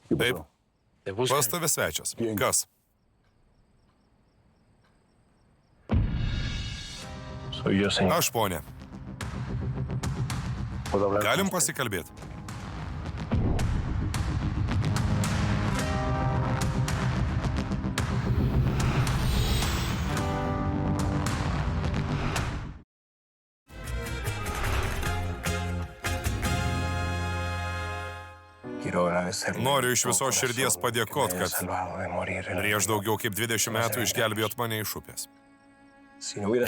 Taip, pas tave svečias. Kas? Aš, ponė. Galim pasikalbėti? Noriu iš visos širdies padėkot, kad prieš daugiau kaip 20 metų išgelbėjot mane iš upės.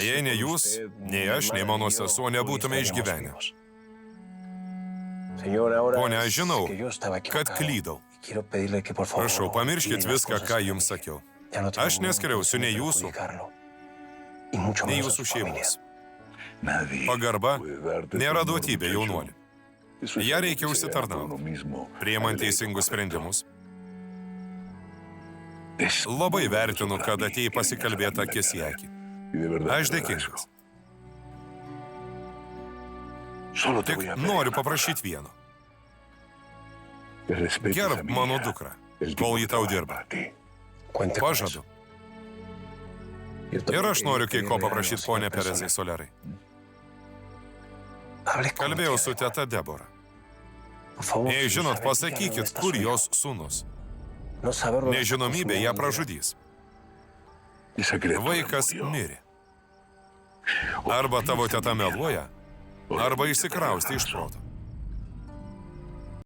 Jei ne jūs, nei aš, nei mano sesuo nebūtume išgyvenę. Pone, aš žinau, kad klydau. Prašau, pamirškit viską, ką jums sakiau. Aš neskriausiu nei jūsų, nei jūsų šeimos. Pagarba nėra duotybė, jaunuoli. Ja reikia užsitarnauti, priimant teisingus sprendimus. Labai vertinu, kad atėjai pasikalbėti akis į akį. Aš dėkingas. Tik noriu paprašyti vieno. Gerb mano dukrą, kol ji tau dirba. Pažadu. Ir aš noriu kai ko paprašyti, ponė Perezai Solerai. Kalbėjau su teta Debora. Jei žinot, pasakykit, kur jos sūnus. Nežinomybė ją pražudys. Vaikas mirė. Arba tavo teta meluoja, arba išsikrausti iš proto.